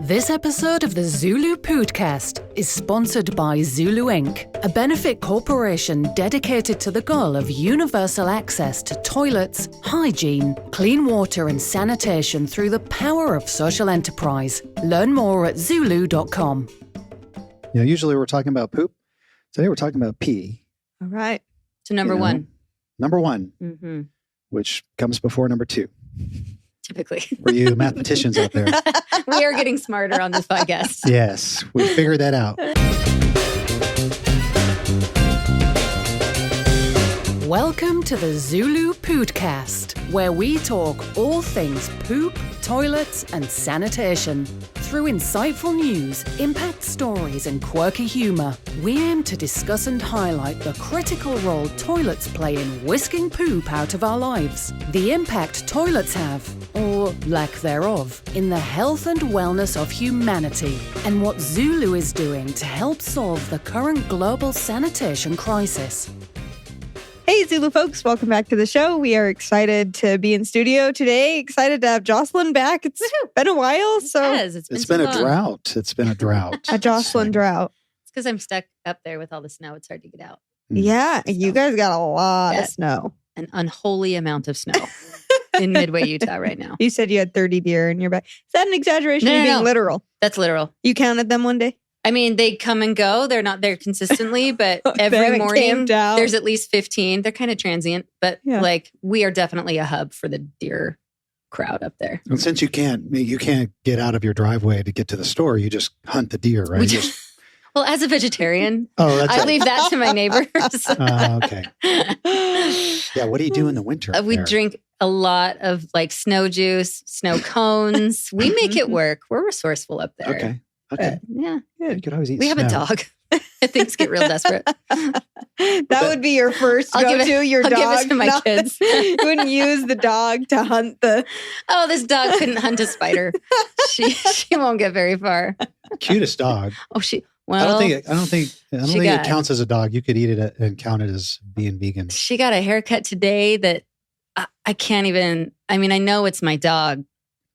This episode of the ZuLoo Poodcast is sponsored by ZuLoo Inc., a benefit corporation dedicated to the goal of universal access to toilets, hygiene, clean water and sanitation through the power of social enterprise. Learn more at ZuLoo.com. You know, usually we're talking about poop. Today we're talking about pee. All right. So number one. Number one, which comes before number two. Typically. For you mathematicians out there. We are getting smarter on this podcast. Yes, we figured that out. Welcome to the ZuLoo Poodcast, where we talk all things poop, toilets, and sanitation. Through insightful news, impact stories, and quirky humor, we aim to discuss and highlight the critical role toilets play in whisking poop out of our lives, the impact toilets have, or lack thereof, in the health and wellness of humanity, and what ZuLoo is doing to help solve the current global sanitation crisis. Hey, ZuLoo folks, welcome back to the show. We are excited to be in studio today. Excited to have Jocelyn back. It's been a while, so It's been a drought. It's been a drought. A Jocelyn drought. It's because I'm stuck up there with all the snow. It's hard to get out. Yeah, you guys got a lot of snow. An unholy amount of snow in Midway, Utah right now. You said you had 30 deer in your back. Is that an exaggeration? No, Or being no. literal? That's literal. You counted them one day? I mean, they come and go. They're not there consistently, but They every haven't morning camped out. there's at least 15. They're kind of transient, but Yeah. like we are definitely a hub for the deer crowd up there. And since you can't get out of your driveway to get to the store, you just hunt the deer, right? We just- Well, as a vegetarian, that's I leave that to my neighbors. okay. Yeah, what do you do in the winter? We there? drink a lot of like snow juice, snow cones. We make it work. We're resourceful up there. Okay. Yeah. You could always eat We have a snow. dog. Things get real desperate. That would be your first I'll give go-to, your I'll dog. give it to my kids. You wouldn't use the dog to hunt the... Oh, this dog couldn't hunt a spider. She won't get very far. Cutest dog. Oh, well, I don't think she it got- counts as a dog. You could eat it and count it as being vegan. she got a haircut today that I can't even, I mean, I know it's my dog,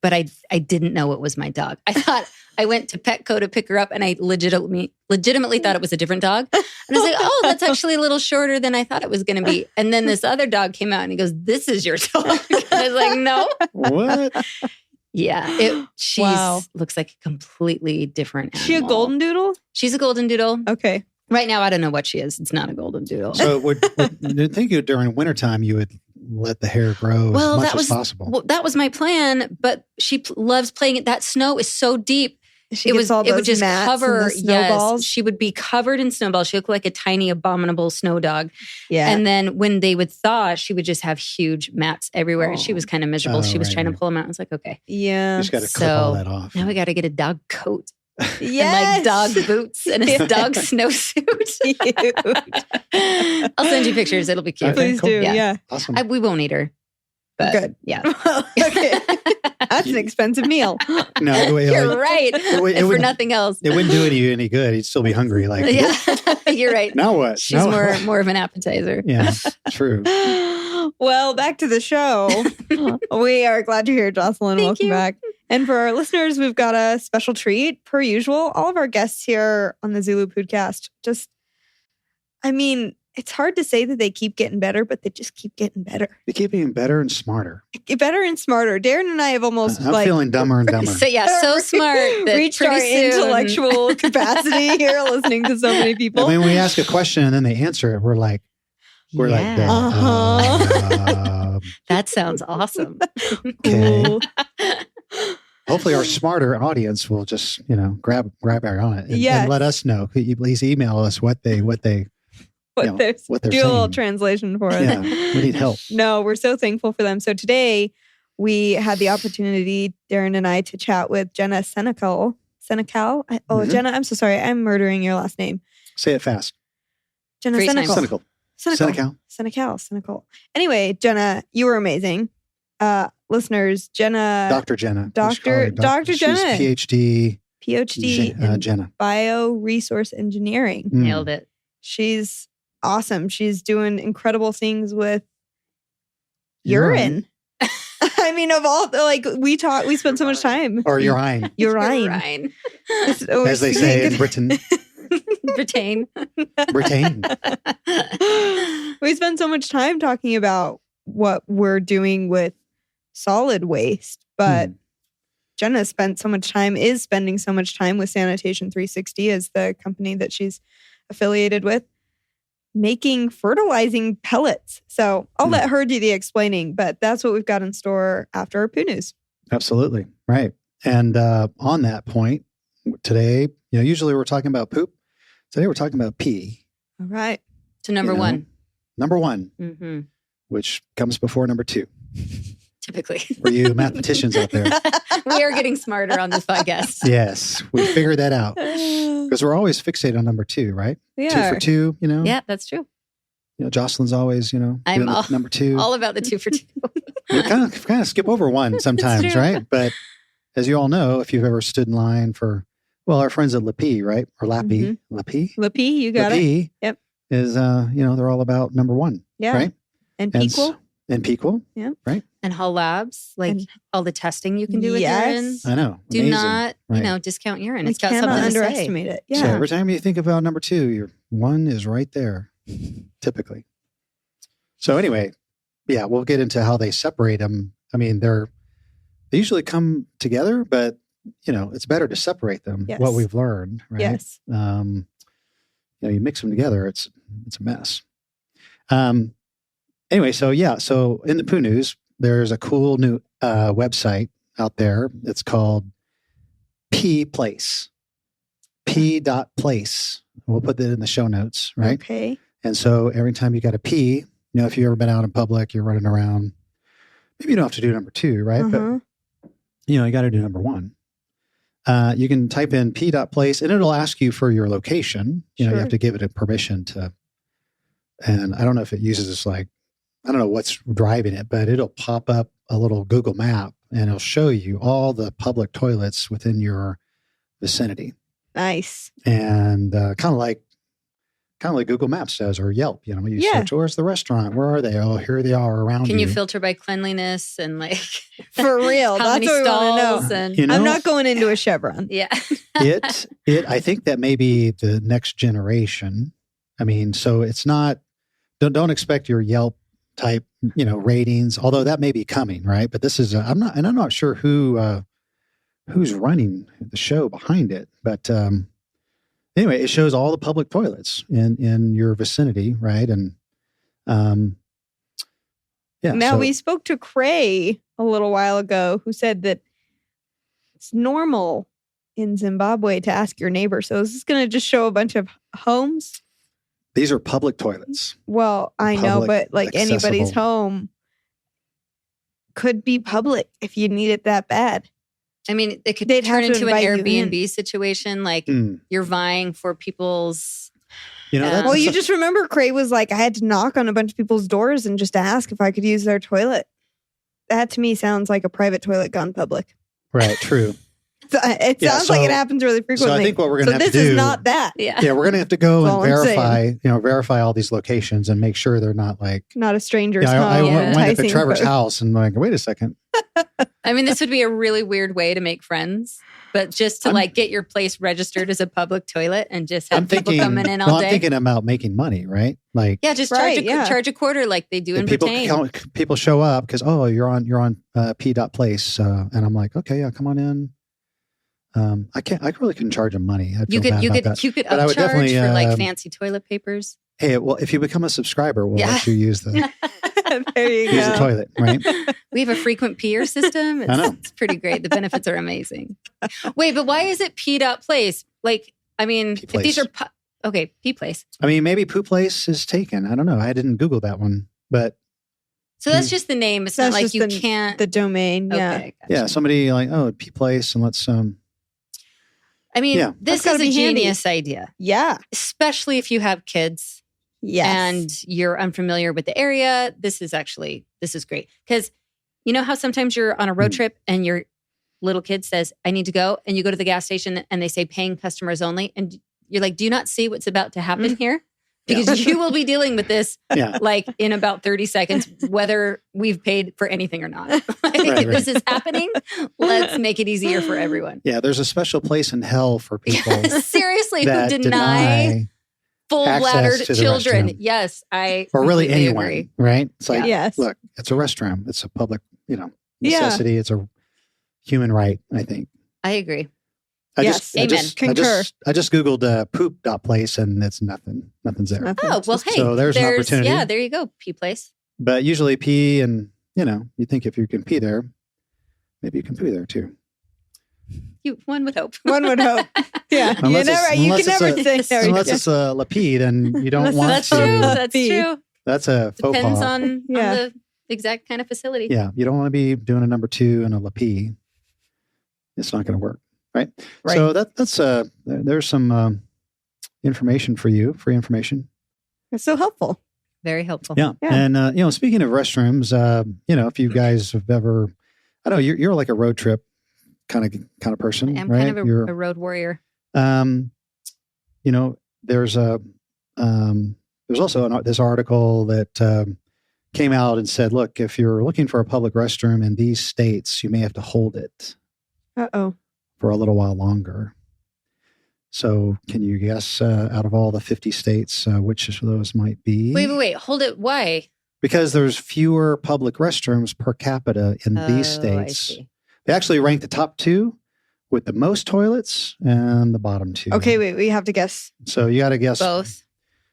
but I didn't know it was my dog. I thought I went to Petco to pick her up and I legitimately thought it was a different dog. And I was like, oh, that's actually a little shorter than I thought it was going to be. And then this other dog came out and he goes, this is your dog. And I was like, no. What? Yeah. She looks like a completely different animal. She a golden doodle? She's a golden doodle. Okay. Right now, I don't know what she is. It's not a golden doodle. So would think during wintertime you would let the hair grow as much as possible. Well, that was my plan, but she loves playing it. That snow is so deep. She gets all it would those just mats and cover the snowballs. Yes, she would be covered in snowballs. She looked like a tiny abominable snow dog. Yeah. And then when they would thaw, she would just have huge mats everywhere. And she was kind of miserable. She was trying to pull them out. I was like, okay. Yeah. You just got to clip all that off. Now we got to get a dog coat. Yes. And like dog boots and a dog snowsuit. I'll send you pictures. It'll be cute. Okay, Please cool. do. Yeah. Awesome. We won't eat her. But Good. Yeah. Okay. That's an expensive meal. No, You're right. it For would- nothing else. It wouldn't do you any good. You'd still be hungry. Like, Yeah, you're right. now what? She's Now more of an appetizer. Yeah, true. Well, back to the show. We are glad you're here, Jocelyn. Thank Welcome you. back. And for our listeners, we've got a special treat. Per usual, all of our guests here on the ZuLoo Poodcast it's hard to say that they keep getting better, but they just keep getting better. They keep getting better and smarter. Get better and smarter. Darren and I have almost I'm feeling dumber and dumber. So smart that reached our pretty soon- intellectual capacity here listening to so many people. And when we ask a question and then they answer it, we're like, That sounds awesome. okay. Cool. Hopefully our smarter audience will just, grab our on it Yes. and let us know. Could you please email us what they're what they're do a little saying. Translation for us. Yeah, we need help. No, we're so thankful for them. So today we had the opportunity, Darren and I, to chat with Jenna Senecal. Senecal? Jenna, I'm so sorry. I'm murdering your last name. Say it fast. Jenna 3 times. Senecal. Senecal. Anyway, Jenna, you were amazing. Listeners, Jenna. Dr. Jenna. Dr. Jenna. She's PhD in Jenna. bioresource engineering. Nailed it. She's awesome. She's doing incredible things with urine. I mean, of all the, we spent so much time. Or urine, Urine. as they say in Britain. Britain. We spend so much time talking about what we're doing with solid waste, but Jenna is spending so much time with Sanitation 360 as the company that she's affiliated with, making fertilizing pellets. So I'll let her do the explaining, but that's what we've got in store after our poo news. Absolutely. Right. And on that point, today, usually we're talking about poop. Today we're talking about pee. All right. So number one. Number one, which comes before number two. Typically. For you mathematicians out there. We are getting smarter on this podcast. Yes. We figured that out. Because we're always fixated on number two, right? We 2 are. for 2, Yeah, that's true. Jocelyn's always, I'm doing all, number 2. all about the 2 for 2. We kind of skip over one sometimes, true. right? But as you all know, if you've ever stood in line for, our friends at Lappy, right? Or Lappy. Lappy? Lappy, you got it. Yep. Is, they're all about number one. Yeah. Right? And Pequel. And Pequel. Yeah. Right? And Hall Labs, all the testing you can do with urine. I know. Do Amazing. not, discount urine. You It's got cannot something to underestimate say. it. Yeah. So every time you think about number 2, your one is right there, typically. So anyway, we'll get into how they separate them. I mean, they usually come together, but it's better to separate them. Yes. What we've learned, right? Yes. You mix them together, it's a mess. Anyway, so in the Poo News, there's a cool new website out there. It's called P.Place. P.place. We'll put that in the show notes, right? Okay. And so every time you got a pee, if you've ever been out in public, you're running around, maybe you don't have to do number 2, right? But, you got to do number 1. You can type in P.place and it'll ask you for your location. You have to give it a permission to, and I don't know if it uses this I don't know what's driving it, but it'll pop up a little Google map and it'll show you all the public toilets within your vicinity. Nice. And kind of like Google Maps does or Yelp. You search, where's the restaurant? Where are they? Oh, here they are around you. Can you filter by cleanliness and for real? how That's many what we want stalls? to know. I'm not going into a Chevron. Yeah. I think that may be the next generation. I mean, so it's not, don't expect your Yelp type, ratings, although that may be coming, right? But this is, I'm not sure who's running the show behind it, but, anyway, it shows all the public toilets in your vicinity, right? And Now we spoke to Cray a little while ago, who said that it's normal in Zimbabwe to ask your neighbor. So is this going to just show a bunch of homes? These are public toilets. Well, I know, but anybody's accessible. home could be public if you need it that bad. I mean, it could They'd turn have to into an invite you in. Airbnb situation. You're vying for people's. Well, you just remember Cray was like, I had to knock on a bunch of people's doors and just ask if I could use their toilet. That to me sounds like a private toilet gone public. Right, true. It sounds like it happens really frequently. So I think what we're going to have to do. This is not that. Yeah. Yeah, we're going to have to go That's and all I'm verify all these locations and make sure they're not not a stranger's home. I went up at enticing Trevor's folk. house and wait a second. I mean, this would be a really weird way to make friends, but just to get your place registered as a public toilet and just have people coming in all day. I'm thinking about making money, right? Just charge a quarter like they do in Britain. People show up because you're on P.place, and I'm like, okay, yeah, come on in. I really couldn't charge them money. You could upcharge for fancy toilet papers. Hey, well, if you become a subscriber, we'll let you use the there you use the toilet, right? We have a frequent peer system. I know. It's pretty great. The benefits are amazing. Wait, but why is it P.place? If these are P.place. I mean, maybe Poo Place is taken. I don't know. I didn't Google that one, but so that's just the name. It's not like you can't the domain. Yeah, okay, gotcha. Yeah. Somebody P.Place, and let's I mean, this is a genius idea. Yeah. Especially if you have kids. Yes. And you're unfamiliar with the area. This is great. Because you know how sometimes you're on a road trip and your little kid says, I need to go. And you go to the gas station and they say paying customers only. And you're like, do you not see what's about to happen here? Because you will be dealing with this Yeah. like in about 30 seconds, whether we've paid for anything or not. Like, This is happening. Let's make it easier for everyone. Yeah, there's a special place in hell for people Seriously, who that deny full-bladdered access to the children. restroom. Yes, I or really completely anyone, agree. right? It's like, Yes. look, it's a restroom. It's a public, Yeah. necessity. It's a human right, I think. I agree. Yes. Amen. Concur. I just Googled poop.place and it's nothing. Nothing's there. Nothing. Oh, well, hey. So there's an opportunity. Yeah, there you go. Pee place. But usually pee and, you think if you can pee there, maybe you can pee there too. One would hope. One would hope. Yeah. Unless You it's- can never unless say Unless it's a lapide and you don't Unless want That's to. true. That's Pee. true. That's a faux Depends pas. on Yeah. the exact kind of facility. Yeah, you don't want to be doing a number 2 and a lapide. It's not going to work, right? Right. So that's there's some information for you, free information. It's so helpful. Very helpful. Yeah, Yeah. and speaking of restrooms, if you guys have ever, I don't know, you're like a road trip kind of person, I'm right? kind of a road warrior. There's also this article that came out and said, look, if you're looking for a public restroom in these states, you may have to hold it Uh-oh. for a little while longer. So can you guess out of all the 50 states, which of those might be? Wait. Hold it. Why? Because there's fewer public restrooms per capita in these I states. see. They actually rank the top 2 with the most toilets and the bottom 2. Okay, wait. We have to guess. So you got to guess. Both.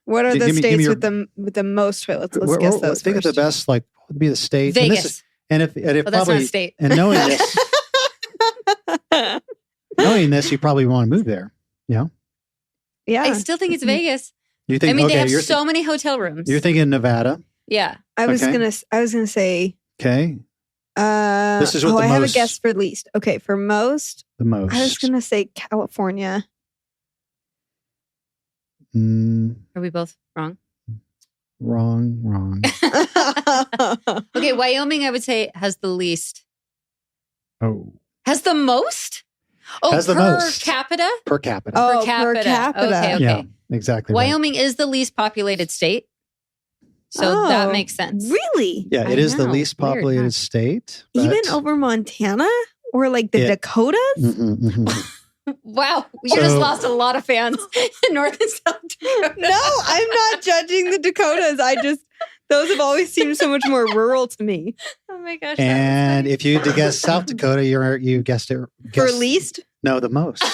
What are the Give me states your- with the most toilets? Let's guess those Think first. of the best, like, what would be the state? And, Vegas. if Well, that's not probably, a state. and knowing this, you probably want to move there. Yeah. I still think it's Vegas. You think? I mean, they have you're so many hotel rooms. you're thinking Nevada. Yeah. I was Okay. gonna say. Okay, This is what the I have a most- guess for least. Okay, for most, the most. I was gonna say California. Are we both wrong? Wrong. Okay, Wyoming, I would say, has the least. Oh, Has the most? Oh, Has the per most. capita? per capita. Oh, Per per capita. capita. Okay. Yeah, exactly. right. Wyoming is the least populated state. So that Oh, makes sense. Really? Yeah, I it is the know. least Weird, populated huh? state. Even but- over Montana or like the Yeah. Dakotas? Mhm, mhm. Wow. You just So- lost a lot of fans in North and South Dakota. No, I'm not judging the Dakotas. Those have always seemed so much more rural to me. Oh my gosh. And if you had to guess South Dakota, you guessed it. For guessed- least? No, the most.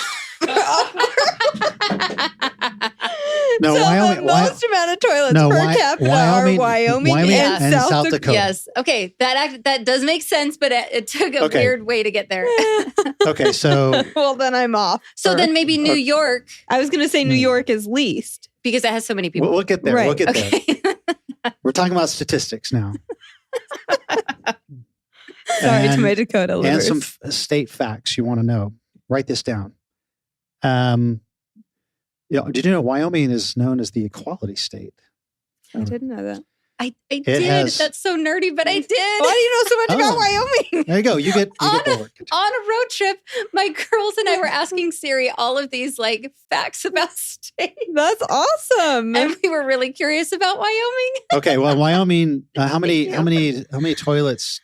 No, so Wyoming. the most amount of toilets No, per capita are Wyoming and South Dakota. Yes. Okay. That does make sense, but it took a Okay. weird way to get there. Okay, so Well, then I'm off. So Or- then maybe New York, I was going to say New York is least. because it has so many people. we'll get there. We'll Right, get there. Okay. We're talking about statistics now. Sorry to And- my Dakota And livers. some state facts you want to know. Write this down. Did you know Wyoming is known as the equality state? I didn't know that. I did. has- That's so nerdy, but I did. Why do you know so much about Oh. Wyoming? There you go. You get the work. On a road trip, my girls and I were asking Siri all of these like facts about states. That's awesome. And we were really curious about Wyoming. Okay, well, Wyoming. How many toilets?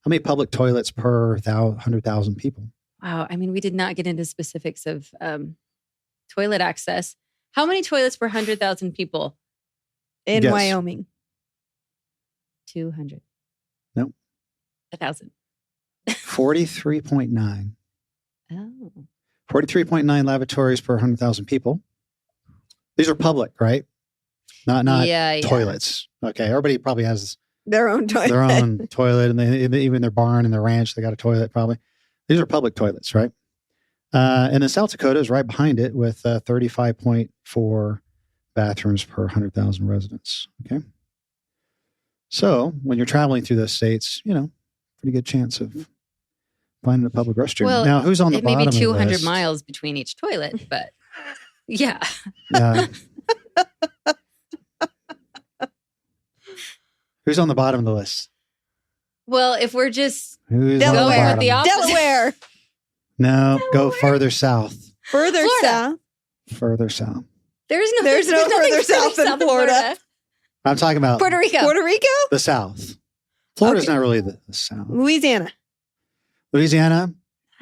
How many public toilets per 100,000 people? Wow. I mean, we did not get into specifics of toilet access. How many toilets per 100,000 people? In Yes. Wyoming. 200. Nope. 1,000. 43.9. Oh. 43.9 lavatories per 100,000 people. These are public, right? Not Yeah. toilets. Okay, everybody probably has Their own toilet. their own toilet, and even their barn and their ranch, they got a toilet probably. These are public toilets, right? And then South Dakota is right behind it with 35.4 bathrooms per 100,000 residents. Okay. So when you're traveling through those states, pretty good chance of finding a public restroom. Well, now, who's on the It may bottom be of the 200 list? miles between each toilet, but yeah. Who's on the bottom of the list? Well, if we're just Who's Delaware. on the Going with bottom? the opposite. Delaware. No, go farther south. Further Florida. south. Further south. There's no further nothing south than Florida. I'm talking about Puerto Rico. Puerto Rico? the South. Florida's Okay. not really the South. Louisiana. Louisiana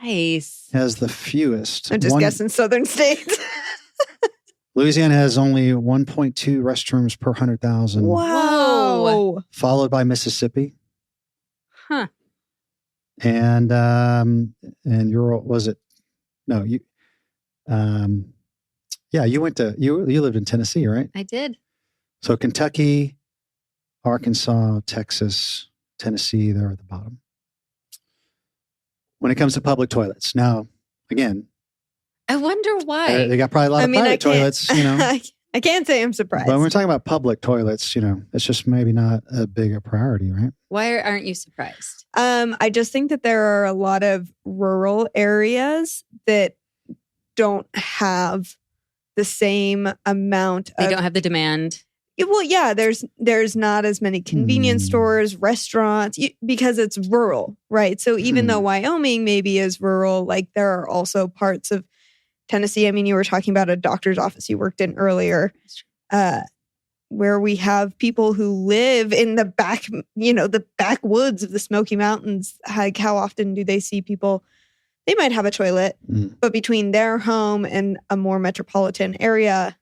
Nice. has the fewest. I'm just guessing southern states. Louisiana has only 1.2 restrooms per 100,000. Wow. Followed by Mississippi. Huh. And you're, was it? No, you, yeah, you lived in Tennessee, right? I did. So Kentucky, Arkansas, Texas, Tennessee, they're at the bottom. When it comes to public toilets, now, again, I wonder why. they got probably a lot of private toilets, I can't say I'm surprised. But when we're talking about public toilets, it's just maybe not a big a priority, right? Why aren't you surprised? I just think that there are a lot of rural areas that don't have the same amount They don't have the demand. Well, yeah, there's not as many convenience stores, restaurants, because it's rural, right? So even though Wyoming maybe is rural, like there are also parts of Tennessee. I mean, you were talking about a doctor's office you worked in earlier, where we have people who live in the the backwoods of the Smoky Mountains. Like, how often do they see people? They might have a toilet, but between their home and a more metropolitan area,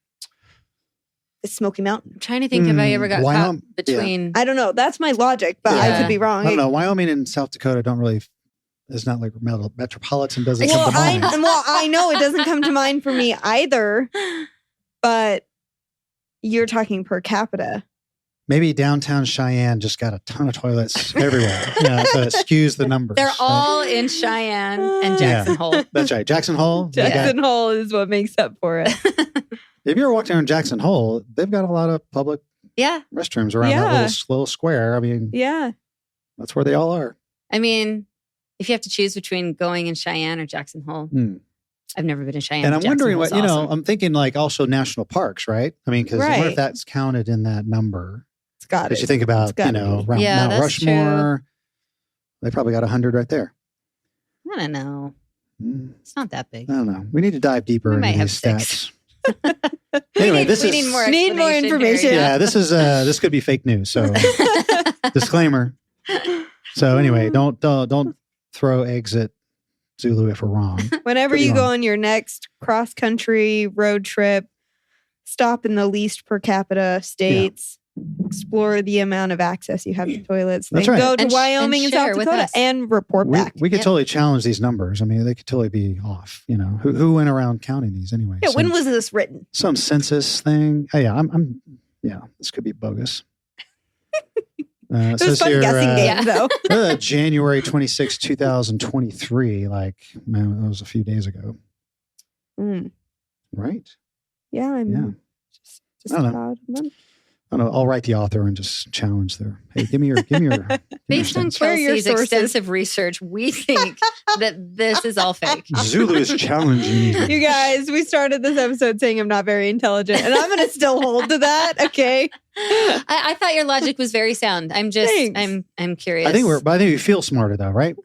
it's Smoky Mountain. I'm trying to think if I ever got caught between. Yeah. I don't know. That's my logic, but I could be wrong. I don't know. Wyoming and South Dakota don't really. It's not like metropolitan doesn't come to mind. I know it doesn't come to mind for me either, but you're talking per capita. Maybe downtown Cheyenne just got a ton of toilets everywhere. So it skews the numbers. They're all in Cheyenne and Jackson Hole. That's right. Jackson Hole. Jackson Hole is what makes up for it. If you ever walked around Jackson Hole, they've got a lot of public restrooms around that little square. I mean, that's where they all are. I mean, if you have to choose between going in Cheyenne or Jackson Hole, I've never been in Cheyenne. And I'm wondering what, awesome. I'm thinking like also national parks, right? I mean, because what if that's counted in that number? It's got it. Because you think about, Mount Rushmore, they probably got 100 right there. I don't know. It's not that big. I don't know. We need to dive deeper into these stats. Anyway, we need more information. Yeah, this could be fake news. So disclaimer. So anyway, don't throw eggs at ZuLoo if we're wrong. Whenever you go on your next cross-country road trip, stop in the least per capita states, explore the amount of access you have to toilets. Then go to Wyoming and South Dakota and report back. We could totally challenge these numbers. I mean, they could totally be off. Who went around counting these anyway? Yeah, when was this written? Some census thing. Oh, yeah, this could be bogus. It was a fun guessing game, though. January 26, 2023. Like, man, that was a few days ago. Right? Yeah, just about a month. I don't know. I'll write the author and just challenge their. Hey, give me your. Based on Kelsey's extensive research, we think that this is all fake. ZuLoo is challenging you. You guys, we started this episode saying I'm not very intelligent, and I'm going to still hold to that. Okay. I thought your logic was very sound. I'm just, I'm curious. I think we feel smarter though, right?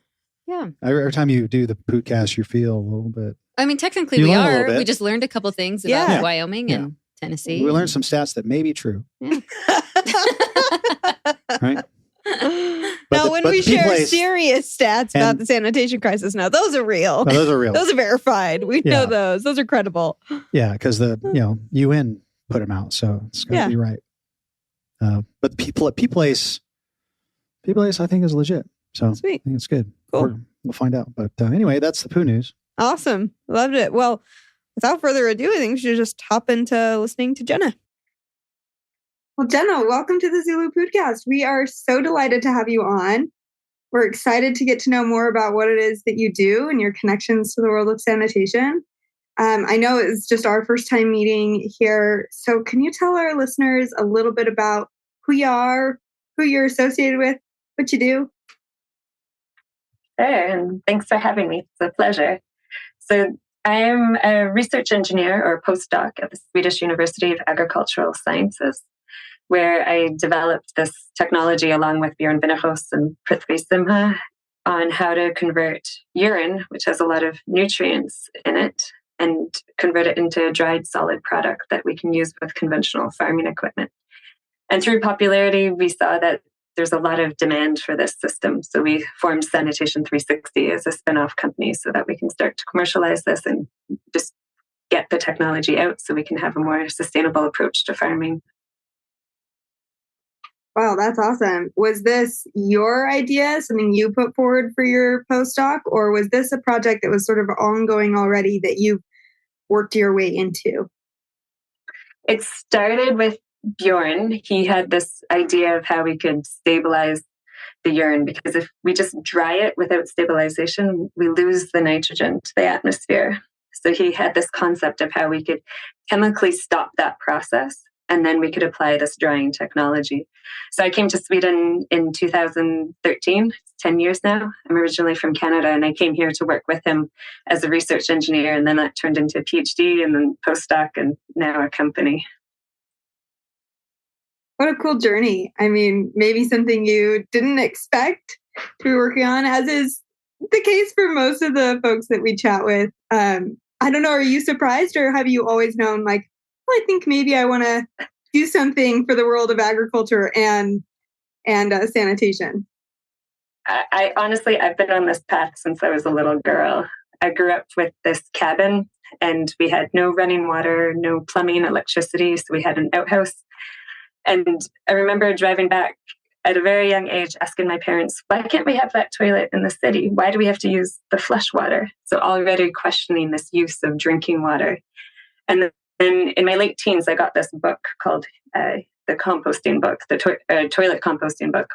Yeah. Every time you do the Poodcast, you feel a little bit. I mean, technically we are. We just learned a couple things about Wyoming and Tennessee. We learned some stats that may be true. Yeah. Right? Now, when we share serious stats about the sanitation crisis, now those are real. No, those are real. Those are verified. We know those. Those are credible. Yeah, because the UN put them out, so it's going to be right. But P-Place, I think is legit. So sweet. I think it's good. Cool. We'll find out. But anyway, that's the poo news. Awesome. Loved it. Well, without further ado, I think we should just hop into listening to Jenna. Well, Jenna, welcome to the ZuLoo Poodcast. We are so delighted to have you on. We're excited to get to know more about what it is that you do and your connections to the world of sanitation. I know it's just our first time meeting here. So can you tell our listeners a little bit about who you are, who you're associated with, what you do? Sure, and thanks for having me. It's a pleasure. So I am a research engineer or postdoc at the Swedish University of Agricultural Sciences, where I developed this technology along with Björn Vinnerhus and Prithvi Simha on how to convert urine, which has a lot of nutrients in it, and convert it into a dried solid product that we can use with conventional farming equipment. And through popularity, we saw that there's a lot of demand for this system. So we formed Sanitation 360 as a spin-off company so that we can start to commercialize this and just get the technology out so we can have a more sustainable approach to farming. Wow, that's awesome. Was this your idea, something you put forward for your postdoc, or was this a project that was sort of ongoing already that you've worked your way into? It started with Bjorn. He had this idea of how we could stabilize the urine, because if we just dry it without stabilization, we lose the nitrogen to the atmosphere. So he had this concept of how we could chemically stop that process, and then we could apply this drying technology. So I came to Sweden in 2013, it's 10 years now. I'm originally from Canada, and I came here to work with him as a research engineer, and then that turned into a PhD and then postdoc and now a company. What a cool journey. I mean, maybe something you didn't expect to be working on, as is the case for most of the folks that we chat with. I don't know, are you surprised, or have you always known, like, well, I think maybe I want to do something for the world of agriculture and sanitation? I honestly, I've been on this path since I was a little girl. I grew up with this cabin, and we had no running water, no plumbing, electricity, so we had an outhouse. And I remember driving back at a very young age, asking my parents, why can't we have that toilet in the city? Why do we have to use the flush water? So already questioning this use of drinking water. And then in my late teens, I got this book called the composting book, the toilet composting book.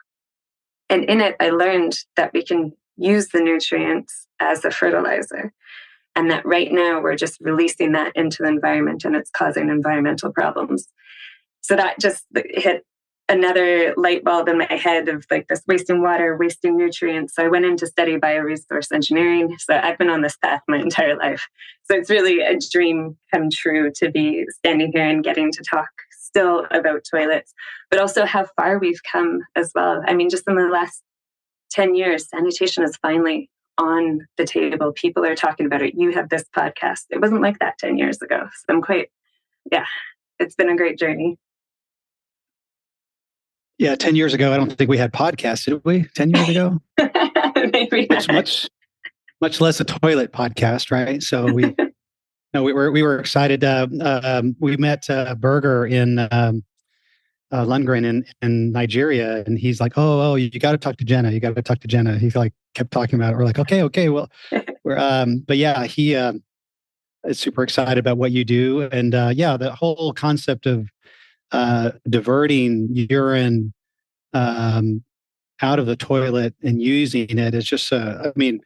And in it, I learned that we can use the nutrients as a fertilizer. And that right now we're just releasing that into the environment, and it's causing environmental problems. So that just hit another light bulb in my head of like this wasting water, wasting nutrients. So I went in to study bioresource engineering. So I've been on this path my entire life. So it's really a dream come true to be standing here and getting to talk still about toilets, but also how far we've come as well. I mean, just in the last 10 years, sanitation is finally on the table. People are talking about it. You have this podcast. It wasn't like that 10 years ago. So it's been a great journey. Yeah, 10 years ago, I don't think we had podcasts, did we? 10 years ago? Maybe much less a toilet podcast, right? So we were excited. We met Berger in Lundgren in Nigeria, and he's like, "Oh, you got to talk to Jenna. You got to talk to Jenna." He like kept talking about it. We're like, "Okay, well, we're." But yeah, he is super excited about what you do, and the whole concept of diverting urine out of the toilet and using it is just I mean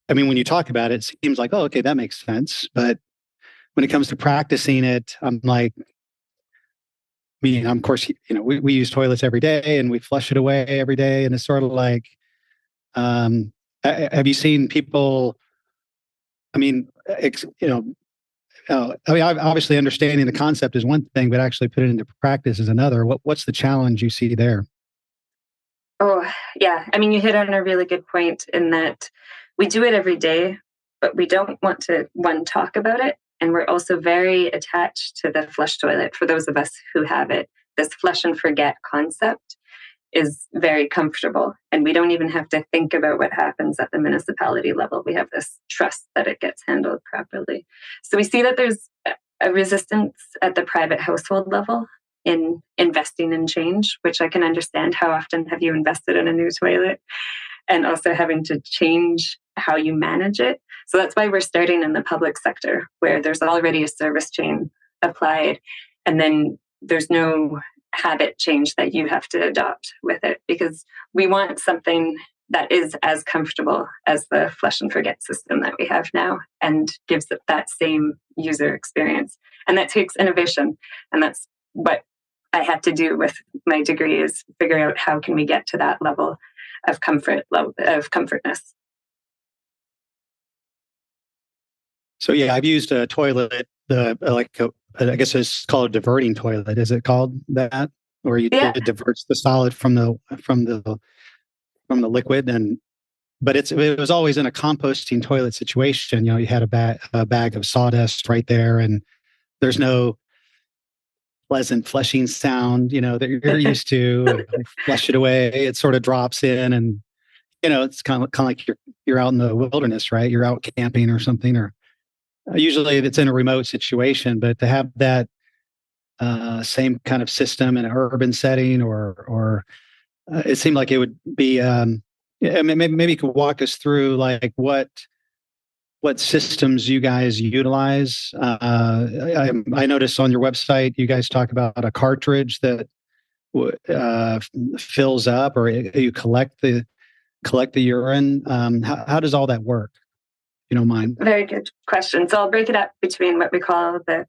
when you talk about it, it seems like, oh, okay, that makes sense, but when it comes to practicing it, I'm like, of course, we use toilets every day and we flush it away every day, and it's sort of like, have you seen people, obviously understanding the concept is one thing, but actually put it into practice is another. What's the challenge you see there? Oh, yeah. I mean, you hit on a really good point in that we do it every day, but we don't want to, talk about it. And we're also very attached to the flush toilet. For those of us who have it, this flush and forget concept is very comfortable. And we don't even have to think about what happens at the municipality level. We have this trust that it gets handled properly. So we see that there's a resistance at the private household level in investing in change, which I can understand. How often have you invested in a new toilet? And also having to change how you manage it. So that's why we're starting in the public sector, where there's already a service chain applied. And then there's no habit change that you have to adopt with it, because we want something that is as comfortable as the flush and forget system that we have now and gives it that same user experience. And that takes innovation. And that's what I had to do with my degree, is figure out how can we get to that level of comfortness. So yeah, I've used a toilet, I guess it's called a diverting toilet. Is it called that? Where it diverts the solid from the liquid, and but it was always in a composting toilet situation. You had a bag of sawdust right there, and there's no pleasant flushing sound, that you're used to. Flush it away, it sort of drops in, and it's kind of like you're out in the wilderness, right? You're out camping or something, or usually it's in a remote situation. But to have that same kind of system in an urban setting, or it seemed like it would be. Maybe you could walk us through like what systems you guys utilize. I noticed on your website you guys talk about a cartridge that fills up, or you collect the urine. How does all that work? You don't mind? Very good question. So I'll break it up between what we call the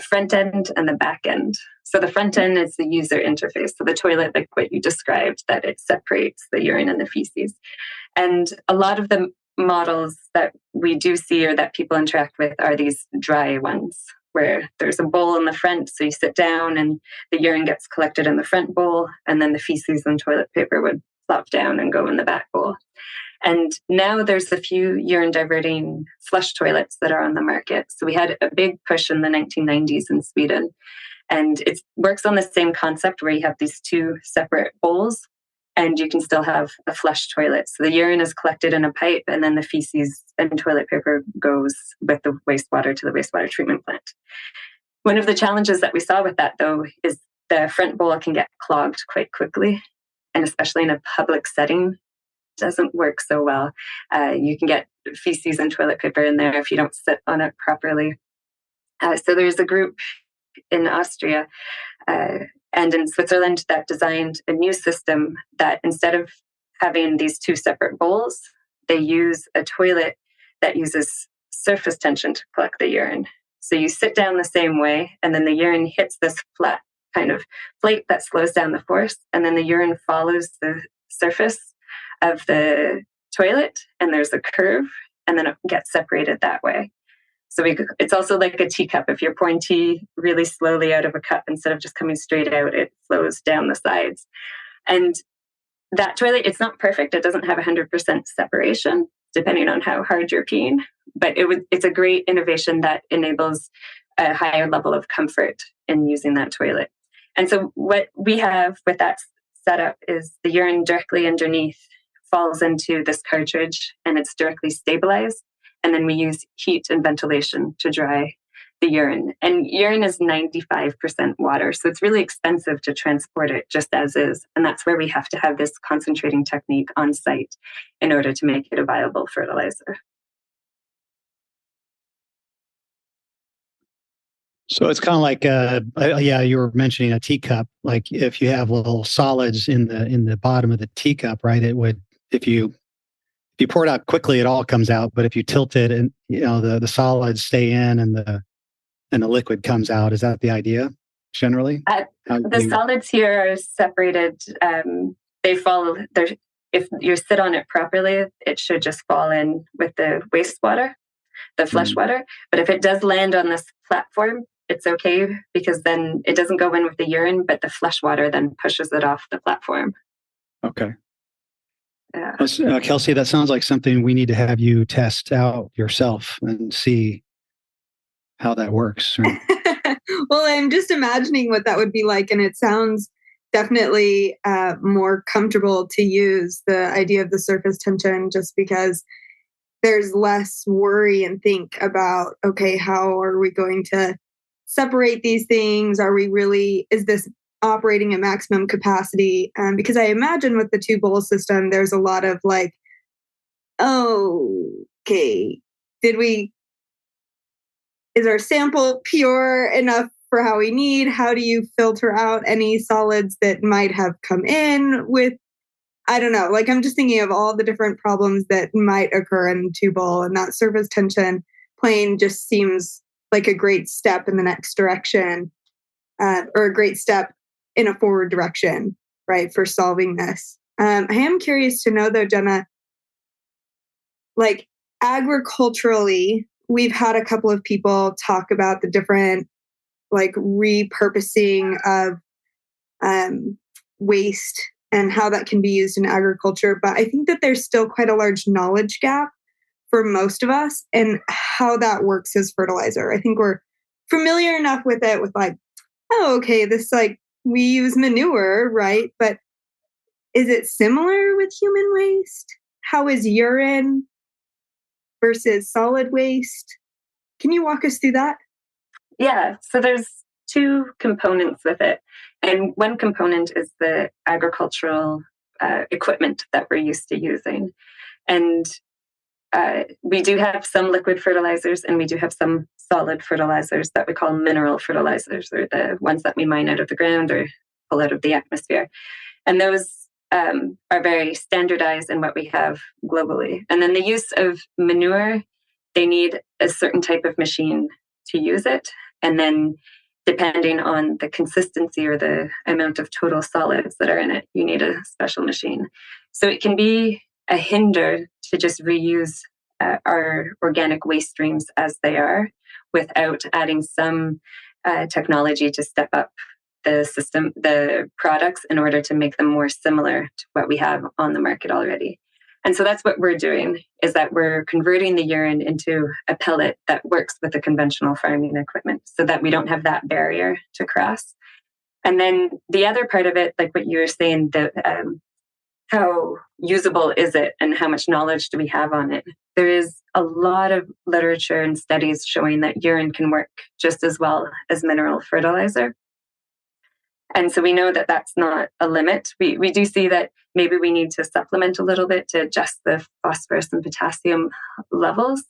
front end and the back end. So the front end is the user interface. So the toilet, like what you described, that it separates the urine and the feces. And a lot of the models that we do see or that people interact with are these dry ones, where there's a bowl in the front. So you sit down and the urine gets collected in the front bowl, and then the feces and toilet paper would plop down and go in the back bowl. And now there's a few urine diverting flush toilets that are on the market. So we had a big push in the 1990s in Sweden. And it works on the same concept where you have these two separate bowls and you can still have a flush toilet. So the urine is collected in a pipe and then the feces and toilet paper goes with the wastewater to the wastewater treatment plant. One of the challenges that we saw with that, though, is the front bowl can get clogged quite quickly. And especially in a public setting, doesn't work so well. You can get feces and toilet paper in there if you don't sit on it properly. So there's a group in Austria and in Switzerland that designed a new system that instead of having these two separate bowls, they use a toilet that uses surface tension to collect the urine. So you sit down the same way, and then the urine hits this flat kind of plate that slows down the force, and then the urine follows the surface of the toilet, and there's a curve, and then it gets separated that way. So it's also like a teacup. If you're pouring tea really slowly out of a cup, instead of just coming straight out, it flows down the sides. And that toilet, it's not perfect. It doesn't have 100% separation, depending on how hard you're peeing. But it's a great innovation that enables a higher level of comfort in using that toilet. And so what we have with that setup is the urine directly underneath falls into this cartridge and it's directly stabilized. And then we use heat and ventilation to dry the urine. And urine is 95% water. So it's really expensive to transport it just as is. And that's where we have to have this concentrating technique on site in order to make it a viable fertilizer. So it's kind of like, you were mentioning a teacup. Like if you have little solids in the bottom of the teacup, right? It would, if you pour it out quickly, it all comes out. But if you tilt it, and the solids stay in, and the liquid comes out. Is that the idea generally? The solids here are separated. They fall. If you sit on it properly, it should just fall in with the wastewater, the flush water. But if it does land on this platform, it's okay because then it doesn't go in with the urine, but the flush water then pushes it off the platform. Okay. Yeah. Kelsey, that sounds like something we need to have you test out yourself and see how that works. Well, I'm just imagining what that would be like, and it sounds definitely more comfortable to use, the idea of the surface tension, just because there's less worry and think about, okay, how are we going to separate these things? Is this operating at maximum capacity? Because I imagine with the two bowl system, there's a lot of like, okay, is our sample pure enough for how we need? How do you filter out any solids that might have come in with, I don't know, like I'm just thinking of all the different problems that might occur in two bowl, and that surface tension plane just seems like a great step in the next direction, or a great step in a forward direction, right, for solving this. I am curious to know though, Jenna, like agriculturally, we've had a couple of people talk about the different like repurposing of waste and how that can be used in agriculture. But I think that there's still quite a large knowledge gap for most of us and how that works as fertilizer. I think we're familiar enough with it with like, oh, okay, this like we use manure, right? But is it similar with human waste? How is urine versus solid waste? Can you walk us through that? Yeah, so there's two components with it. And one component is the agricultural equipment that we're used to using. And we do have some liquid fertilizers and we do have some solid fertilizers that we call mineral fertilizers, or the ones that we mine out of the ground or pull out of the atmosphere. And those are very standardized in what we have globally. And then the use of manure, they need a certain type of machine to use it. And then depending on the consistency or the amount of total solids that are in it, you need a special machine. So it can be a hinder to just reuse our organic waste streams as they are without adding some technology to step up the system, the products, in order to make them more similar to what we have on the market already. And so that's what we're doing, is that we're converting the urine into a pellet that works with the conventional farming equipment so that we don't have that barrier to cross. And then the other part of it, like what you were saying, how usable is it and how much knowledge do we have on it? There is a lot of literature and studies showing that urine can work just as well as mineral fertilizer. And so we know that that's not a limit. We do see that maybe we need to supplement a little bit to adjust the phosphorus and potassium levels.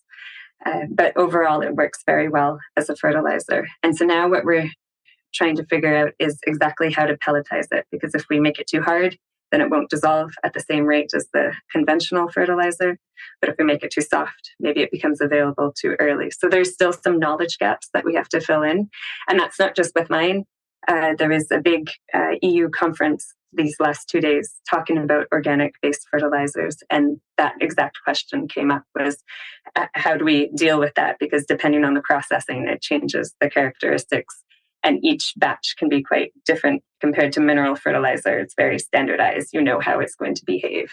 But overall, it works very well as a fertilizer. And so now what we're trying to figure out is exactly how to pelletize it. Because if we make it too hard, then it won't dissolve at the same rate as the conventional fertilizer. But if we make it too soft, maybe it becomes available too early. So there's still some knowledge gaps that we have to fill in. And that's not just with mine. There is a big EU conference these last 2 days talking about organic-based fertilizers. And that exact question came up, was how do we deal with that? Because depending on the processing, it changes the characteristics. And each batch can be quite different compared to mineral fertilizer. It's very standardized. You know how it's going to behave.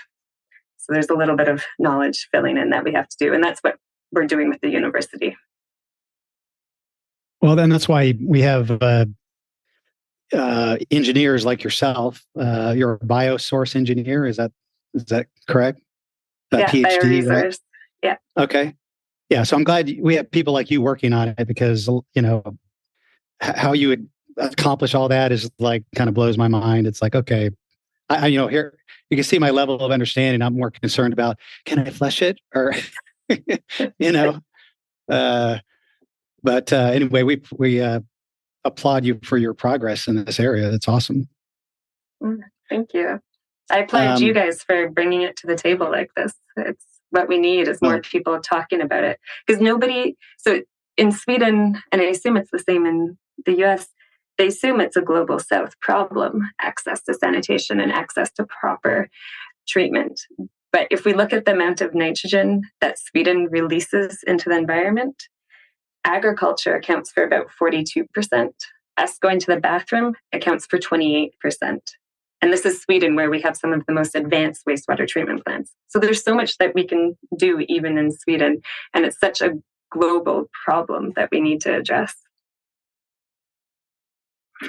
So there's a little bit of knowledge filling in that we have to do. And that's what we're doing with the university. Well, then that's why we have engineers like yourself. You're a biosource engineer. Is that correct? Yeah, PhD, right? Yeah. Okay. Yeah. So I'm glad we have people like you working on it, because, you know, how you would accomplish all that is like kind of blows my mind. It's like, okay, I you know, here you can see my level of understanding. I'm more concerned about, can I flesh it, or you know, but anyway, we applaud you for your progress in this area. That's awesome. Thank you. I applaud you guys for bringing it to the table like this. It's what we need, is more people talking about it. Because so in Sweden, and I assume it's the same in the US, they assume it's a global south problem, access to sanitation and access to proper treatment. But if we look at the amount of nitrogen that Sweden releases into the environment, agriculture accounts for about 42%. Us going to the bathroom accounts for 28%. And this is Sweden, where we have some of the most advanced wastewater treatment plants. So there's so much that we can do even in Sweden. And it's such a global problem that we need to address.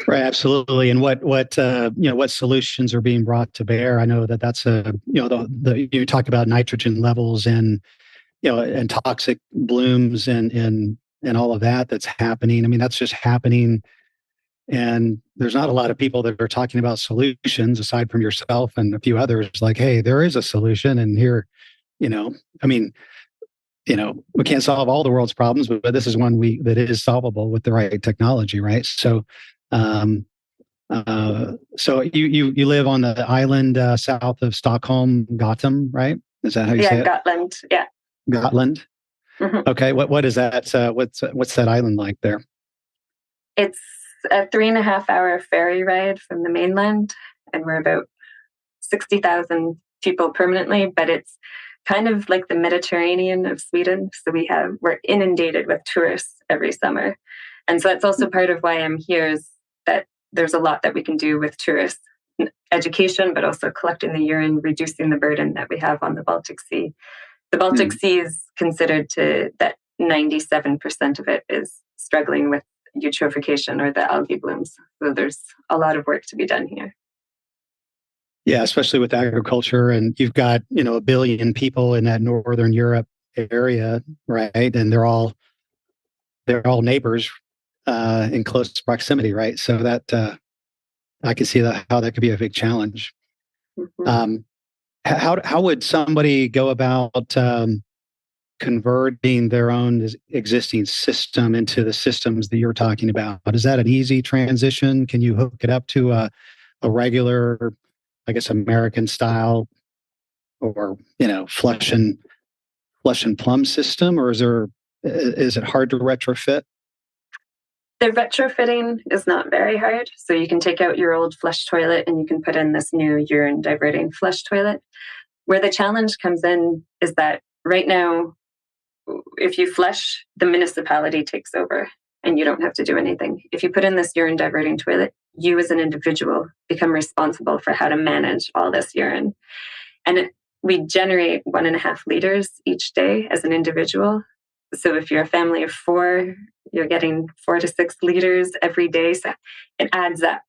Right, absolutely. And what solutions are being brought to bear? I know that's you talk about nitrogen levels and, you know, and toxic blooms and all of that's happening. I mean, that's just happening. And there's not a lot of people that are talking about solutions aside from yourself and a few others. Like, hey, there is a solution, and here, you know, I mean, you know, we can't solve all the world's problems, but this is one that is solvable with the right technology, right? So, so you live on the island south of Stockholm, Gotland, right? Is that how you say it? Gotland. Yeah, Gotland. Mm-hmm. Okay, what is that? What's that island like there? It's a 3.5-hour ferry ride from the mainland, and we're about 60,000 people permanently. But it's kind of like the Mediterranean of Sweden. So we're inundated with tourists every summer. And so that's also part of why I'm here, is that there's a lot that we can do with tourists education, but also collecting the urine, reducing the burden that we have on the Baltic Sea. The Baltic Sea is considered that 97% of it is struggling with eutrophication or the algae blooms. So there's a lot of work to be done here. Yeah, especially with agriculture, and you've got, 1 billion people in that Northern Europe area, right? And they're all neighbors in close proximity, right? So that I can see how that could be a big challenge. Mm-hmm. How would somebody go about converting their own existing system into the systems that you're talking about? Is that an easy transition? Can you hook it up to a regular, I guess, American style, or flush and plumb system, or is it hard to retrofit? The retrofitting is not very hard. So you can take out your old flush toilet and you can put in this new urine diverting flush toilet. Where the challenge comes in is that right now, if you flush, the municipality takes over and you don't have to do anything. If you put in this urine diverting toilet, you as an individual become responsible for how to manage all this urine. And we generate 1.5 liters each day as an individual. So if you're a family of 4, you're getting 4 to 6 liters every day. So it adds up.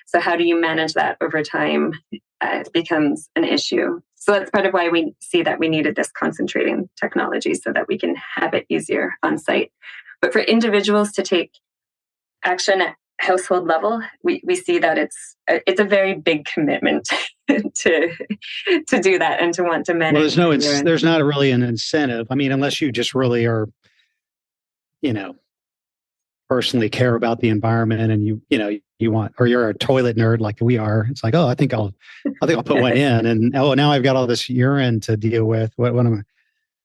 So how do you manage that over time? It becomes an issue. So that's part of why we see that we needed this concentrating technology so that we can have it easier on site. But for individuals to take action at household level, we see that it's a very big commitment to do that and to want to manage. Well, there's not really an incentive. I mean, unless you just really are, personally care about the environment, and you want, or you're a toilet nerd like we are. It's like, oh, I think I'll put one in, and now I've got all this urine to deal with. What am I?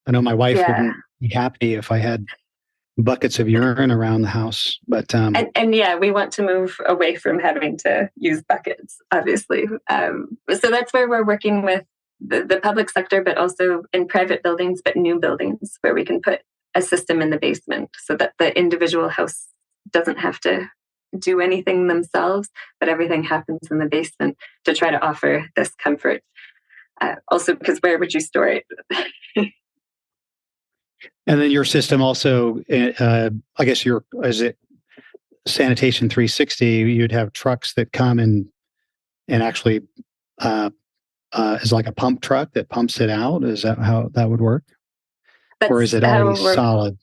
I know my wife wouldn't be happy if I had buckets of urine around the house, but and yeah, we want to move away from having to use buckets, obviously. So that's where we're working with the public sector, but also in private buildings, but new buildings where we can put a system in the basement so that the individual house doesn't have to do anything themselves, but everything happens in the basement to try to offer this comfort. Also, because where would you store it? And then your system also, I guess is it Sanitation 360? You'd have trucks that come and actually is like a pump truck that pumps it out. Is that how that would work? Or is it already solid?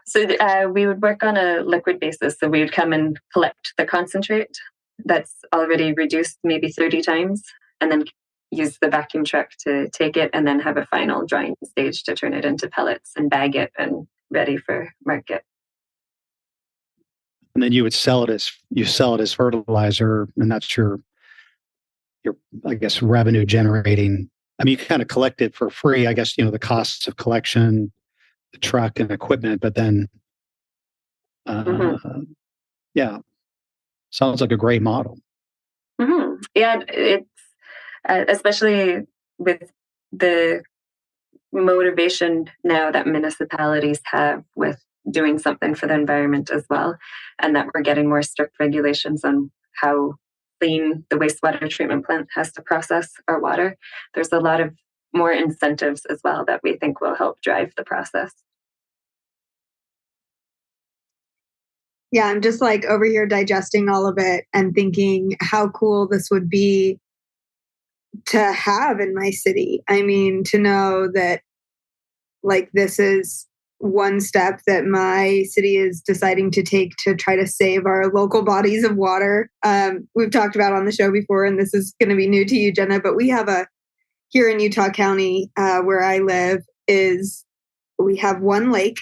So we would work on a liquid basis. So we would come and collect the concentrate that's already reduced maybe 30 times, and then use the vacuum truck to take it and then have a final drying stage to turn it into pellets and bag it and ready for market. And then you would sell it as fertilizer, and that's your I guess revenue generating. I mean, you kind of collect it for free, I guess, the costs of collection, the truck and equipment, but then yeah, sounds like a great model. Mm-hmm. Yeah, it's especially with the motivation now that municipalities have with doing something for the environment as well, and that we're getting more strict regulations on how clean the wastewater treatment plant has to process our water. There's a lot of more incentives as well that we think will help drive the process. Yeah, I'm just like over here digesting all of it and thinking how cool this would be to have in my city. I mean, to know that like this is one step that my city is deciding to take to try to save our local bodies of water. We've talked about on the show before, and this is going to be new to you, Jenna, but we have here in Utah County, where I live, we have one lake,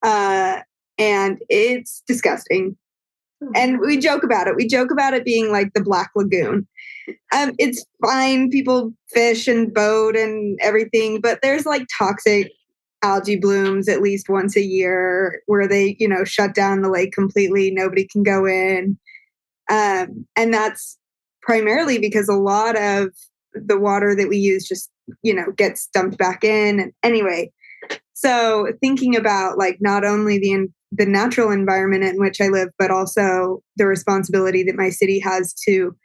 and it's disgusting. And we joke about it. We joke about it being like the Black Lagoon. It's fine. People fish and boat and everything, but there's like toxic algae blooms at least once a year where they, shut down the lake completely. Nobody can go in. And that's primarily because a lot of the water that we use just, gets dumped back in. And anyway, so thinking about like not only the the natural environment in which I live, but also the responsibility that my city has to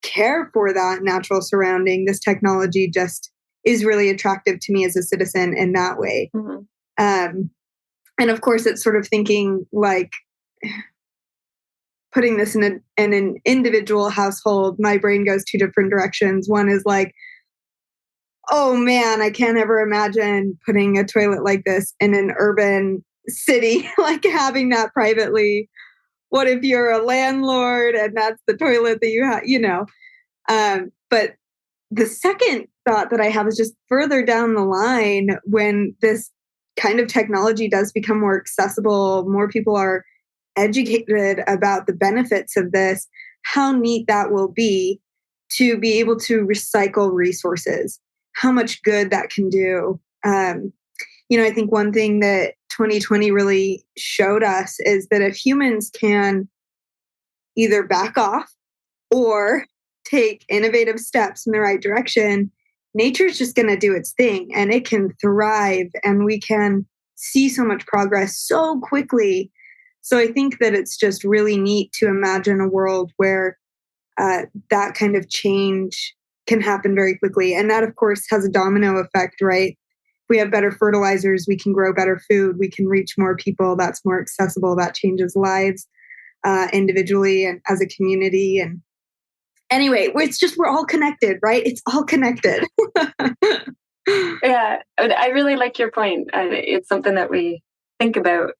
care for that natural surrounding, this technology just is really attractive to me as a citizen in that way. And of course, it's sort of thinking like putting this in an individual household. My brain goes two different directions. One is like, oh man, I can't ever imagine putting a toilet like this in an urban city, like having that privately. What if you're a landlord and that's the toilet that you have, you know? But the second thought that I have is just further down the line, when this kind of technology does become more accessible, more people are educated about the benefits of this, how neat that will be to be able to recycle resources, how much good that can do. You know, I think one thing that 2020 really showed us is that if humans can either back off or take innovative steps in the right direction, nature's just going to do its thing and it can thrive and we can see so much progress so quickly. So I think that it's just really neat to imagine a world where that kind of change can happen very quickly. And that, of course, has a domino effect, right? If we have better fertilizers, we can grow better food, we can reach more people, that's more accessible, that changes lives individually and as a community. And anyway, it's just, we're all connected, right? It's all connected. Yeah, I really like your point. It's something that we think about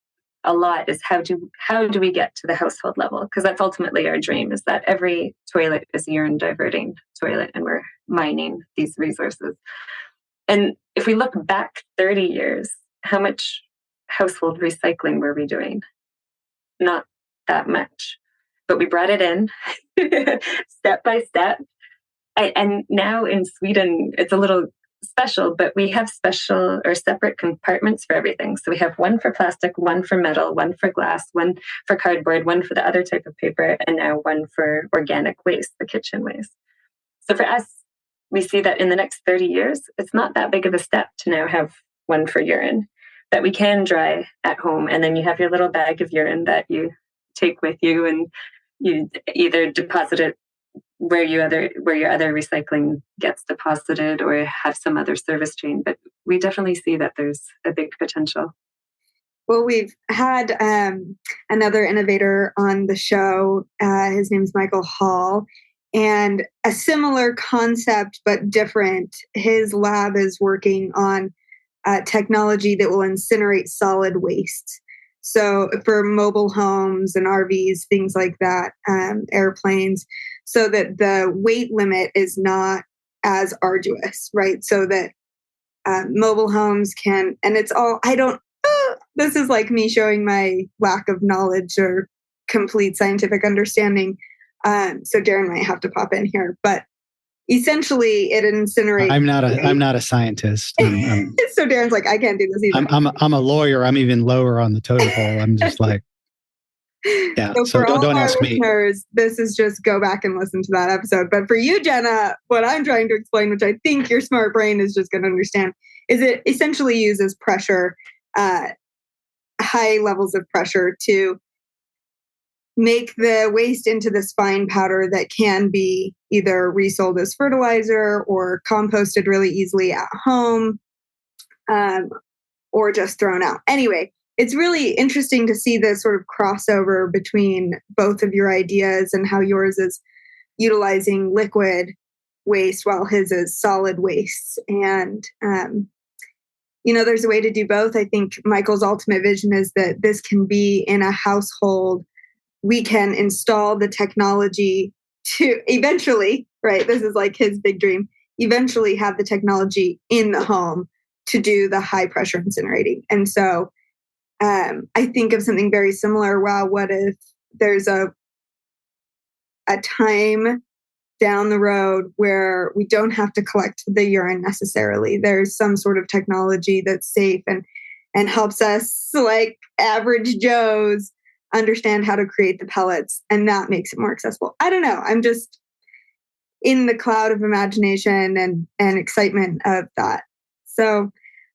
a lot, is how do we get to the household level? Because that's ultimately our dream, is that every toilet is a urine diverting toilet and we're mining these resources. And if we look back 30 years, how much household recycling were we doing? Not that much. But we brought it in step by step. And now in Sweden, it's a little special, but we have special or separate compartments for everything. So we have one for plastic, one for metal, one for glass, one for cardboard, one for the other type of paper, and now one for organic waste, the kitchen waste. So for us, we see that in the next 30 years, it's not that big of a step to now have one for urine that we can dry at home. And then you have your little bag of urine that you take with you, and you either deposit it where your other recycling gets deposited, or have some other service chain. But we definitely see that there's a big potential. Well, we've had another innovator on the show. His name's Michael Hall. And a similar concept, but different. His lab is working on technology that will incinerate solid waste. So for mobile homes and RVs, things like that, airplanes, so that the weight limit is not as arduous, right? So that mobile homes can, and it's all, this is like me showing my lack of knowledge or complete scientific understanding. So Darren might have to pop in here, but essentially it incinerates. I'm not a scientist. So Darren's like, I can't do this either. I'm a lawyer. I'm even lower on the totem pole. I'm just like, yeah. So don't ask me. This is just go back and listen to that episode. But for you, Jenna, what I'm trying to explain, which I think your smart brain is just going to understand, is it essentially uses pressure, high levels of pressure, to make the waste into this fine powder that can be either resold as fertilizer or composted really easily at home, or just thrown out. Anyway, it's really interesting to see the sort of crossover between both of your ideas, and how yours is utilizing liquid waste while his is solid waste. And, there's a way to do both. I think Michael's ultimate vision is that this can be in a household. We can install the technology to eventually, right? This is like his big dream, eventually have the technology in the home to do the high pressure incinerating. And so I think of something very similar. Wow, what if there's a time down the road where we don't have to collect the urine necessarily? There's some sort of technology that's safe and helps us, like average Joes, understand how to create the pellets, and that makes it more accessible. I don't know. I'm just in the cloud of imagination and excitement of that. So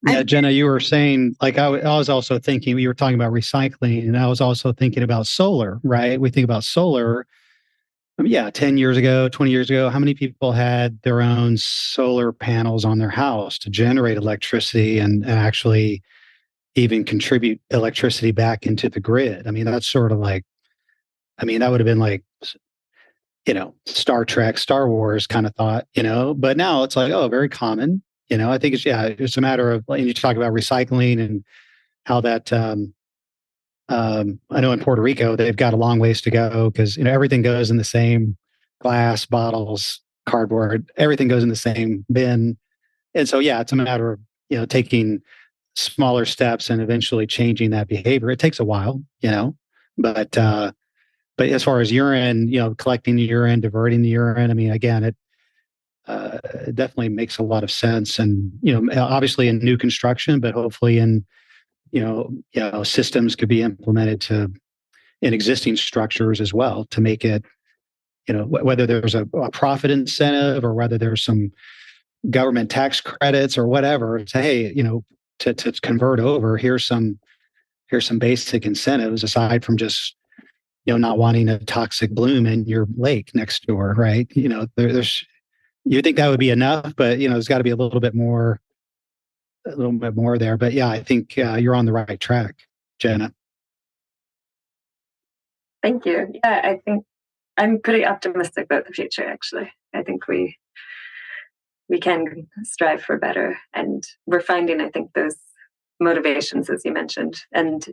Yeah, Jenna, you were saying, like, I was also thinking, you were talking about recycling, and I was also thinking about solar, right? We think about solar. I mean, yeah, 10 years ago, 20 years ago, how many people had their own solar panels on their house to generate electricity and actually even contribute electricity back into the grid? I mean, that's sort of like, I mean, that would have been like, Star Trek, Star Wars kind of thought, but now it's like, oh, very common. I think it's a matter of, and you talk about recycling and how that, I know in Puerto Rico, they've got a long ways to go because, everything goes in the same glass, bottles, cardboard, everything goes in the same bin. And so, yeah, it's a matter of, taking smaller steps and eventually changing that behavior. It takes a while, but as far as urine, collecting the urine, diverting the urine, I mean, again, it definitely makes a lot of sense. And, obviously in new construction, but hopefully in, systems could be implemented in existing structures as well to make it, whether there's a profit incentive or whether there's some government tax credits or whatever, say, hey, to convert over, here's some basic incentives aside from just, not wanting a toxic bloom in your lake next door, right? There's, you think that would be enough, but there's got to be a little bit more there. But yeah, I think you're on the right track, Jenna. Thank you. Yeah, I think I'm pretty optimistic about the future, actually. I think we can strive for better. And we're finding, I think, those motivations, as you mentioned. And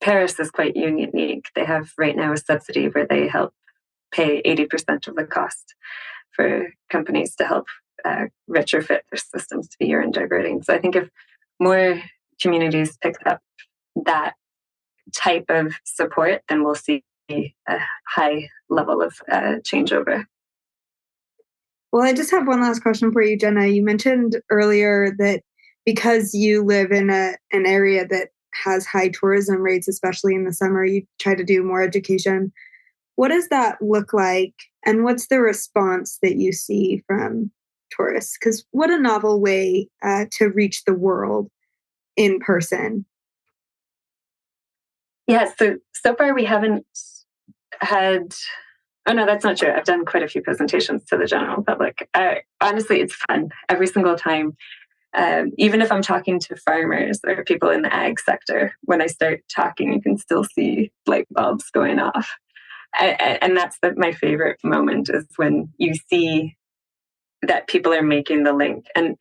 Paris is quite unique. They have right now a subsidy where they help pay 80% of the cost for companies to help retrofit their systems to be urine diverting. So I think if more communities pick up that type of support, then we'll see a high level of changeover. Well, I just have one last question for you, Jenna. You mentioned earlier that because you live in an area that has high tourism rates, especially in the summer, you try to do more education. What does that look like? And what's the response that you see from tourists? Because what a novel way to reach the world in person. Yeah, so far we haven't had... Oh, no, that's not true. I've done quite a few presentations to the general public. Honestly, it's fun every single time. Even if I'm talking to farmers or people in the ag sector, when I start talking, you can still see light bulbs going off. And that's my favorite moment is when you see that people are making the link. And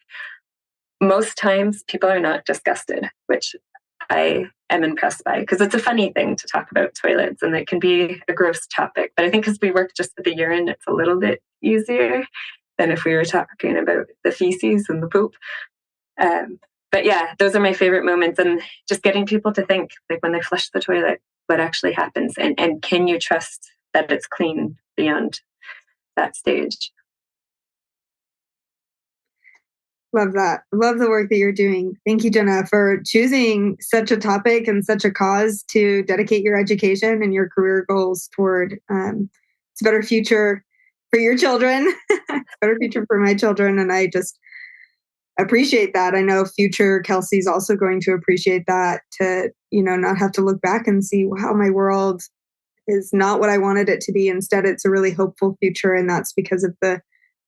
most times people are not disgusted, which I am impressed by, because it's a funny thing to talk about toilets and it can be a gross topic. But I think because we work just with the urine, it's a little bit easier than if we were talking about the feces and the poop. But yeah, those are my favorite moments. And just getting people to think, like when they flush the toilet, what actually happens? And can you trust that it's clean beyond that stage? Love that. Love the work that you're doing. Thank you, Jenna, for choosing such a topic and such a cause to dedicate your education and your career goals toward. It's a better future for your children. It's a better future for my children. And I just appreciate that. I know future Kelsey's also going to appreciate that, to, not have to look back and see, wow, my world is not what I wanted it to be. Instead, it's a really hopeful future. And that's because of the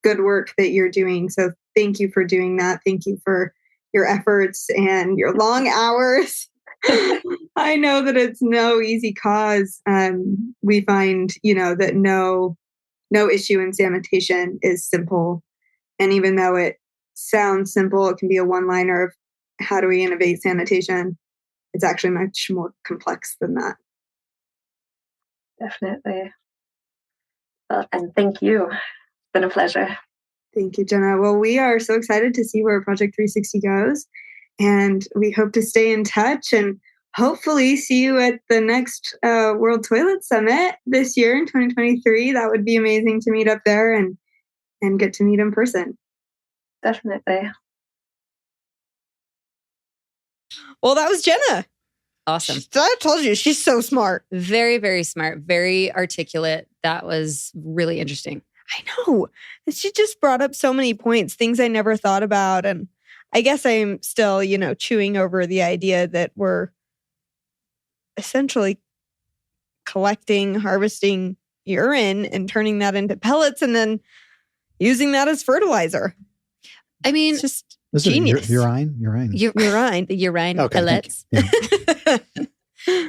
good work that you're doing. So thank you for doing that. Thank you for your efforts and your long hours. I know that it's no easy cause. We find, that no issue in sanitation is simple. And even though it sounds simple, it can be a one-liner of how do we innovate sanitation. It's actually much more complex than that. Definitely. Well, and thank you. It's been a pleasure. Thank you, Jenna. Well, we are so excited to see where Project 360 goes. And we hope to stay in touch and hopefully see you at the next World Toilet Summit this year in 2023. That would be amazing to meet up there and get to meet in person. Definitely. Well, that was Jenna. Awesome. I told you, she's so smart. Very, very smart. Very articulate. That was really interesting. I know. She just brought up so many points, things I never thought about. And I guess I'm still, chewing over the idea that we're essentially collecting, harvesting urine and turning that into pellets and then using that as fertilizer. I mean, it's just Is genius. it urine? Urine. The urine Okay, pellets. thank you.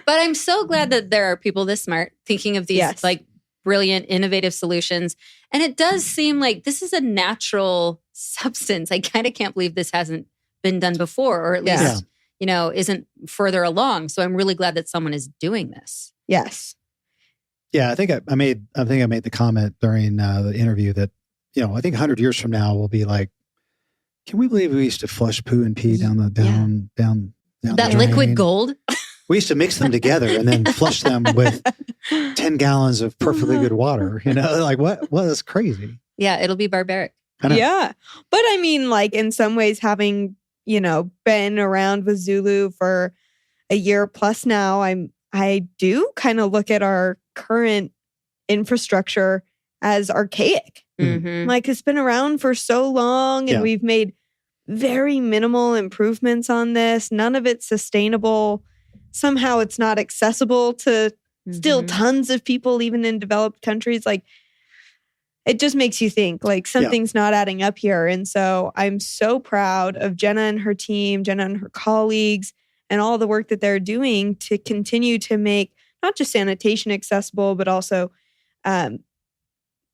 But I'm so glad that there are people this smart thinking of these like brilliant, innovative solutions. And it does seem like this is a natural substance. I kind of can't believe this hasn't been done before, or at least, isn't further along. So I'm really glad that someone is doing this. Yes. Yeah, I think I made the comment during the interview that, I think 100 years from now we'll be like, can we believe we used to flush poo and pee down the that the liquid drain? gold. We used to mix them together and then flush them with 10 gallons of perfectly good water. Like what? Well, that's crazy. Yeah, it'll be barbaric. Yeah. But I mean, like in some ways, having, been around with ZuLoo for a year plus now, I do kind of look at our current infrastructure as archaic. Mm-hmm. Like it's been around for so long and we've made very minimal improvements on this. None of it's sustainable. Somehow it's not accessible to still tons of people, even in developed countries. Like it just makes you think like something's not adding up here. And so I'm so proud of Jenna and her team, Jenna and her colleagues, and all the work that they're doing to continue to make not just sanitation accessible, but also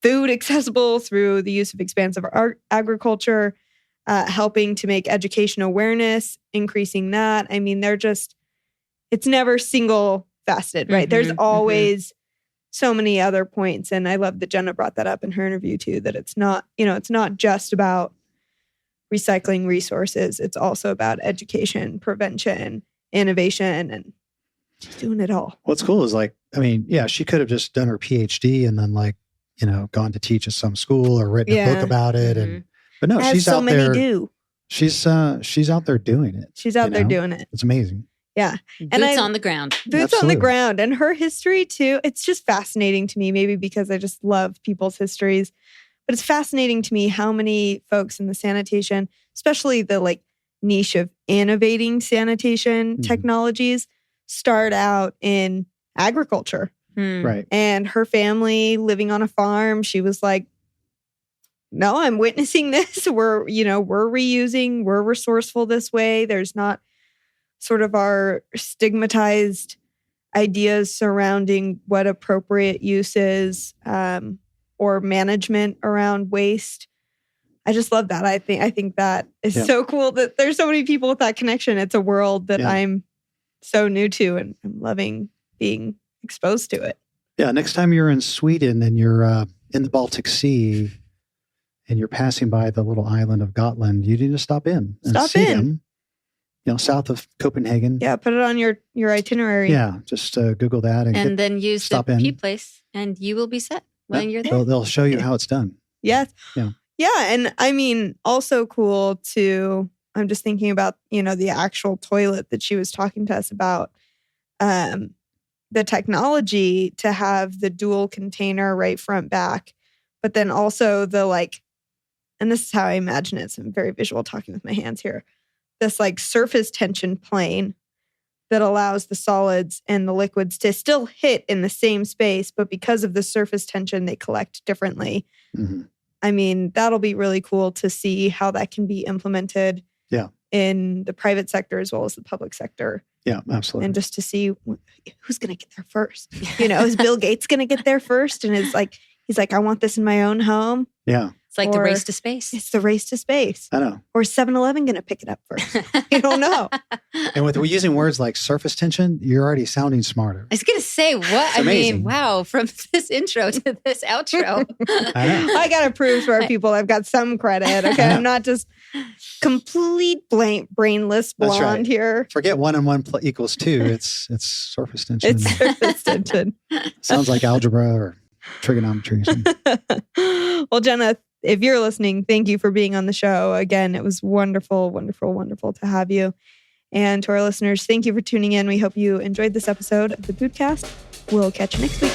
food accessible through the use of expansive agriculture, helping to make education awareness, increasing that. I mean, it's never single faceted, right? There's always so many other points. And I love that Jenna brought that up in her interview too, that it's not just about recycling resources. It's also about education, prevention, innovation, and she's doing it all. What's cool is she could have just done her PhD and then gone to teach at some school or written a book about it. But no, as she's so out many there. do. She's out there doing it. She's out there doing it. It's amazing. Yeah. Boots on the ground. Boots on the ground. And her history too, it's just fascinating to me, maybe because I just love people's histories. But it's fascinating to me how many folks in the sanitation, especially the niche of innovating sanitation technologies, start out in agriculture. Right. And her family living on a farm, she was like, no, I'm witnessing this. We're reusing, we're resourceful this way. There's not sort of our stigmatized ideas surrounding what appropriate use is or management around waste. I just love that. I think that is so cool that there's so many people with that connection. It's a world that I'm so new to, and I'm loving being exposed to it. Yeah. Next time you're in Sweden and you're in the Baltic Sea and you're passing by the little island of Gotland, you need to stop in and see them. South of Copenhagen. Yeah, put it on your itinerary. Yeah, just Google that and then use the P place, and you will be set when you're there. They'll show you how it's done. Yes. Yeah. Yeah, and I mean, also cool to. I'm just thinking about the actual toilet that she was talking to us about. The technology to have the dual container right front back, but then also the and this is how I imagine it. So I'm very visual talking with my hands here. This surface tension plane that allows the solids and the liquids to still hit in the same space, but because of the surface tension, they collect differently. Mm-hmm. I mean, that'll be really cool to see how that can be implemented in the private sector as well as the public sector. Yeah, absolutely. And just to see who's going to get there first. Is Bill Gates going to get there first? And he's like, I want this in my own home. Yeah. It's like the race to space. It's the race to space. I know. Or 7-Eleven going to pick it up first? You don't know. And we're using words like surface tension, you're already sounding smarter. I was going to say, what? I mean, wow, from this intro to this outro. I know. I got to prove to our people I've got some credit. Okay. I'm not just complete brainless blonde here. Forget 1 and 1 equals 2. It's surface tension. It's surface tension. Sounds like algebra or trigonometry or something. Well, Jenna, if you're listening, thank you for being on the show. Again, it was wonderful, wonderful, wonderful to have you. And to our listeners, thank you for tuning in. We hope you enjoyed this episode of the Poodcast. We'll catch you next week.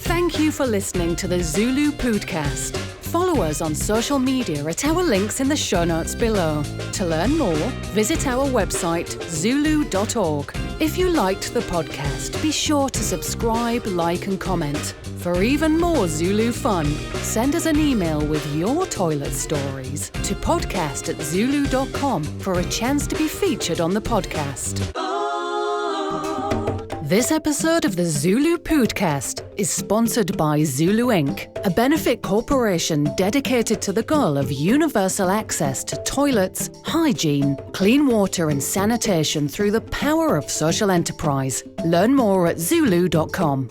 Thank you for listening to the ZuLoo Poodcast. follow us on social media at our links in the show notes below. To learn more, visit our website, ZuLoo.org. If you liked the podcast, be sure to subscribe, like, and comment. For even more ZuLoo fun, send us an email with your toilet stories to podcast@zuloo.com for a chance to be featured on the podcast. This episode of the ZuLoo Poodcast is sponsored by ZuLoo Inc., a benefit corporation dedicated to the goal of universal access to toilets, hygiene, clean water and sanitation through the power of social enterprise. Learn more at ZuLoo.com.